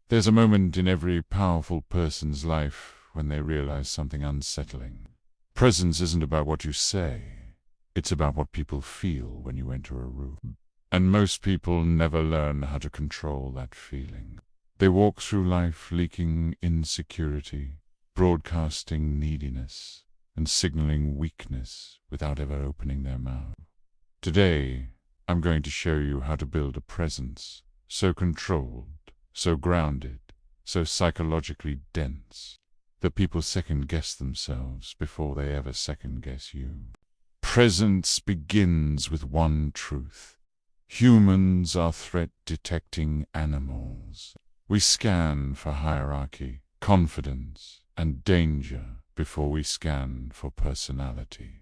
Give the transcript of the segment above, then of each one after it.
There's a moment in every powerful person's life when they realize something unsettling. Presence isn't about what you say. It's about what people feel when you enter a room. And most people never learn how to control that feeling. They walk through life leaking insecurity, broadcasting neediness, and signaling weakness without ever opening their mouth. Today, I'm going to show you how to build a presence so controlled, so grounded, so psychologically dense, that people second-guess themselves before they ever second-guess you. Presence begins with one truth. Humans are threat-detecting animals. We scan for hierarchy, confidence, and danger before we scan for personality.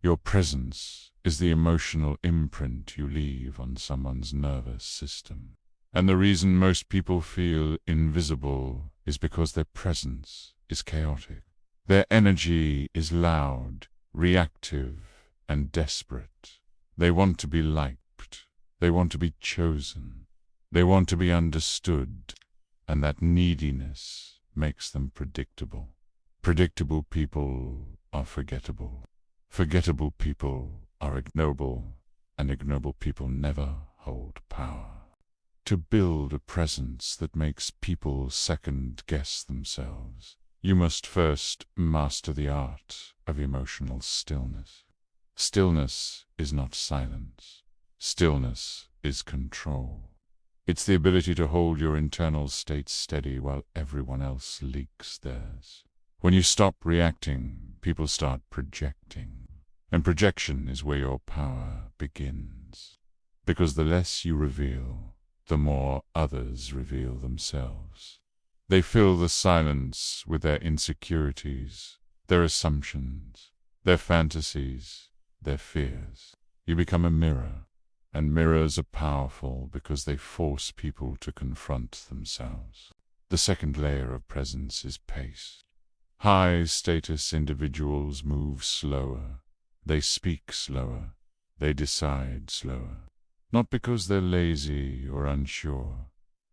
Your presence is the emotional imprint you leave on someone's nervous system. And the reason most people feel invisible is because their presence is chaotic. Their energy is loud, reactive, and desperate. They want to be liked. They want to be chosen. They want to be understood. And that neediness makes them predictable. Predictable people are forgettable. Forgettable people are ignoble, and ignoble people never hold power. To build a presence that makes people second-guess themselves, you must first master the art of emotional stillness. Stillness is not silence. Stillness is control. It's the ability to hold your internal state steady while everyone else leaks theirs. When you stop reacting, people start projecting. And projection is where your power begins. Because the less you reveal, the more others reveal themselves. They fill the silence with their insecurities, their assumptions, their fantasies, their fears. You become a mirror, and mirrors are powerful because they force people to confront themselves. The second layer of presence is pace. High-status individuals move slower. They speak slower. They decide slower. Not because they're lazy or unsure,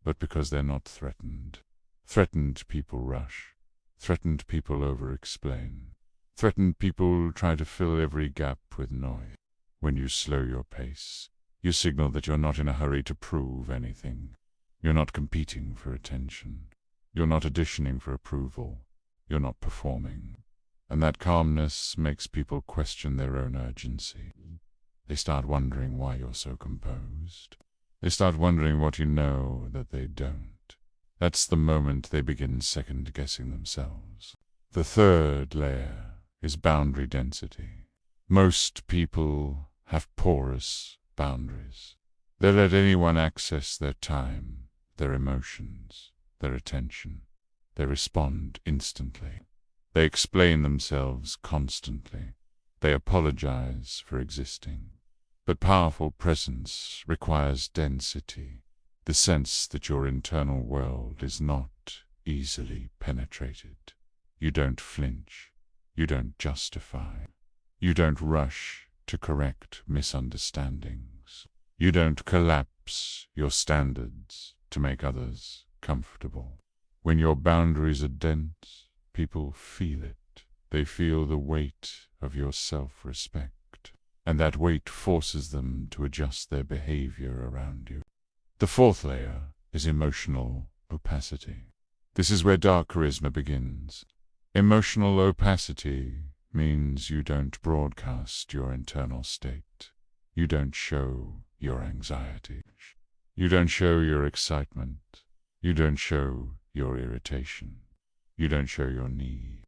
but because they're not threatened. Threatened people rush. Threatened people over-explain. Threatened people try to fill every gap with noise. When you slow your pace, you signal that you're not in a hurry to prove anything. You're not competing for attention. You're not auditioning for approval. You're not performing. And that calmness makes people question their own urgency. They start wondering why you're so composed. They start wondering what you know that they don't. That's the moment they begin second-guessing themselves. The third layer is boundary density. Most people have porous boundaries. They let anyone access their time, their emotions, their attention. They respond instantly. They explain themselves constantly. They apologize for existing. But powerful presence requires density, the sense that your internal world is not easily penetrated. You don't flinch. You don't justify. You don't rush to correct misunderstandings. You don't collapse your standards to make others comfortable. When your boundaries are dense, people feel it. They feel the weight of your self-respect, and that weight forces them to adjust their behavior around you. The fourth layer is emotional opacity. This is where dark charisma begins. Emotional opacity means you don't broadcast your internal state. You don't show your anxiety. You don't show your excitement. You don't show your irritation. You don't show your need.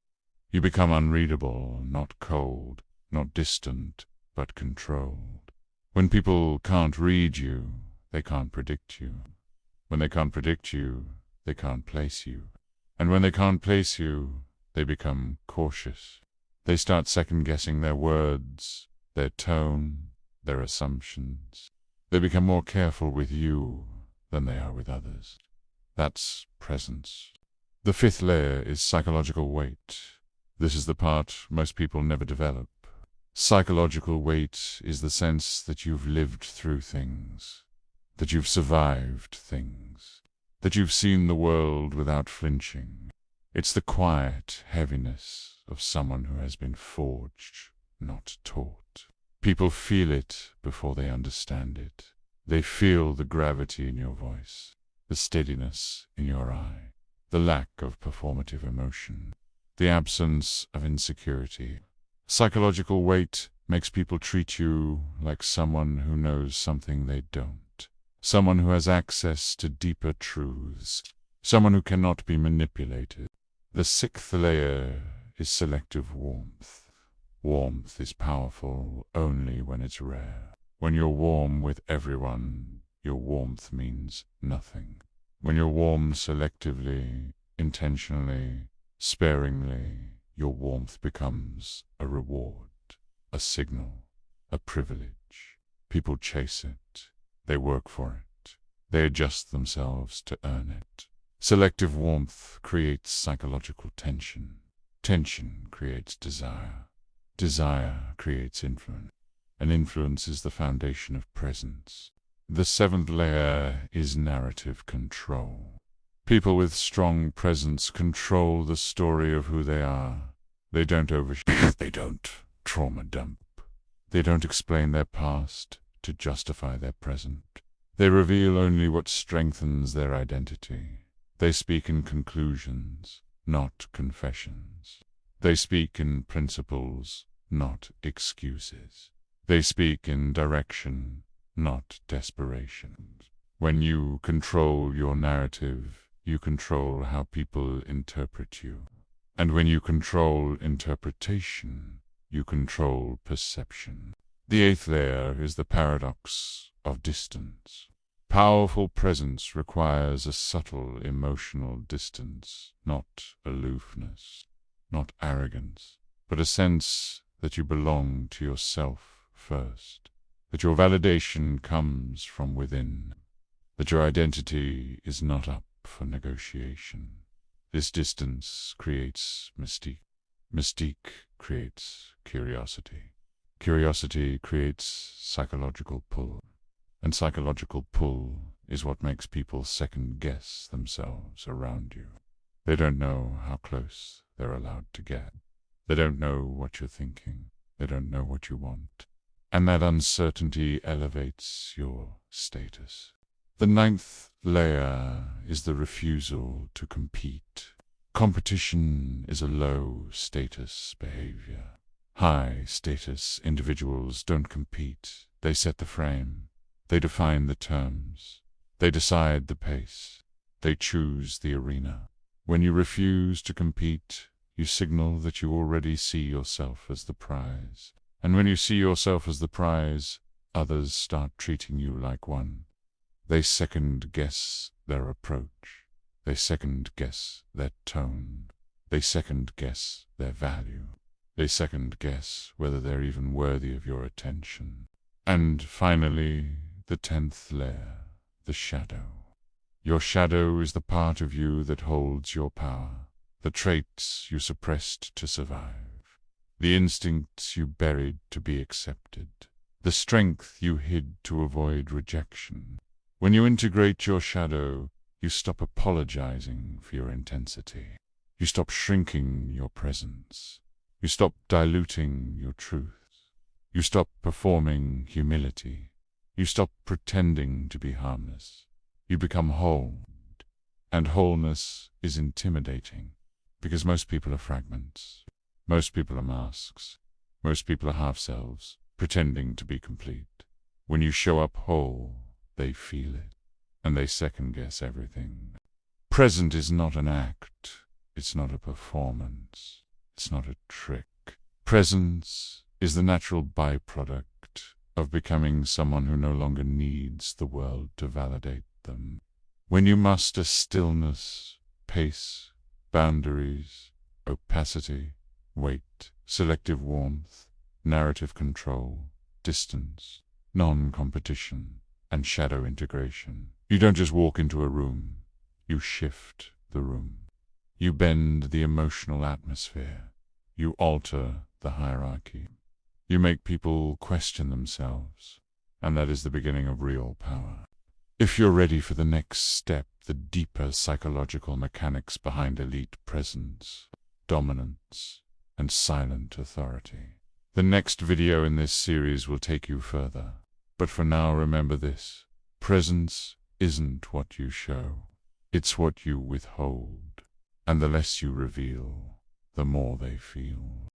You become unreadable, not cold, not distant, but controlled. When people can't read you, they can't predict you. When they can't predict you, they can't place you. And when they can't place you, they become cautious. They start second-guessing their words, their tone, their assumptions. They become more careful with you than they are with others. That's presence. The fifth layer is psychological weight. This is the part most people never develop. Psychological weight is the sense that you've lived through things, that you've survived things, that you've seen the world without flinching. It's the quiet heaviness of someone who has been forged, not taught. People feel it before they understand it. They feel the gravity in your voice, the steadiness in your eye, the lack of performative emotion, the absence of insecurity. Psychological weight makes people treat you like someone who knows something they don't, someone who has access to deeper truths, someone who cannot be manipulated. The sixth layer is selective warmth. Warmth is powerful only when it's rare. When you're warm with everyone, your warmth means nothing. When you're warm selectively, intentionally, sparingly, your warmth becomes a reward, a signal, a privilege. People chase it. They work for it. They adjust themselves to earn it. Selective warmth creates psychological tension. Tension creates desire. Desire creates influence. And influence is the foundation of presence. The seventh layer is narrative control. People with strong presence control the story of who they are. They don't overshoot. They don't trauma dump. They don't explain their past to justify their present. They reveal only what strengthens their identity. They speak in conclusions, not confessions. They speak in principles, not excuses. They speak in direction, not desperation. When you control your narrative, you control how people interpret you. And when you control interpretation, you control perception. The eighth layer is the paradox of distance. Powerful presence requires a subtle emotional distance, not aloofness, not arrogance, but a sense that you belong to yourself first, that your validation comes from within, that your identity is not up for negotiation. This distance creates mystique. Mystique creates curiosity. Curiosity creates psychological pull. And psychological pull is what makes people second-guess themselves around you. They don't know how close they're allowed to get. They don't know what you're thinking. They don't know what you want. And that uncertainty elevates your status. The ninth layer is the refusal to compete. Competition is a low-status behavior. High-status individuals don't compete. They set the frame. They define the terms. They decide the pace. They choose the arena. When you refuse to compete, you signal that you already see yourself as the prize. And when you see yourself as the prize, others start treating you like one. They second-guess their approach. They second-guess their tone. They second-guess their value. They second-guess whether they're even worthy of your attention. And finally, the 10th layer, the shadow. Your shadow is the part of you that holds your power, the traits you suppressed to survive, the instincts you buried to be accepted, the strength you hid to avoid rejection. When you integrate your shadow, you stop apologizing for your intensity. You stop shrinking your presence. You stop diluting your truth. You stop performing humility. You stop pretending to be harmless. You become whole. And wholeness is intimidating, because most people are fragments. Most people are masks. Most people are half-selves, pretending to be complete. When you show up whole, they feel it, and they second-guess everything. Present is not an act. It's not a performance. It's not a trick. Presence is the natural byproduct of becoming someone who no longer needs the world to validate them. When you muster stillness, pace, boundaries, opacity, weight, selective warmth, narrative control, distance, non-competition, and shadow integration, you don't just walk into a room, you shift the room. You bend the emotional atmosphere. You alter the hierarchy. You make people question themselves, and that is the beginning of real power. If you're ready for the next step, the deeper psychological mechanics behind elite presence, dominance, and silent authority, the next video in this series will take you further. But for now, remember this: presence isn't what you show, it's what you withhold. And the less you reveal, the more they feel.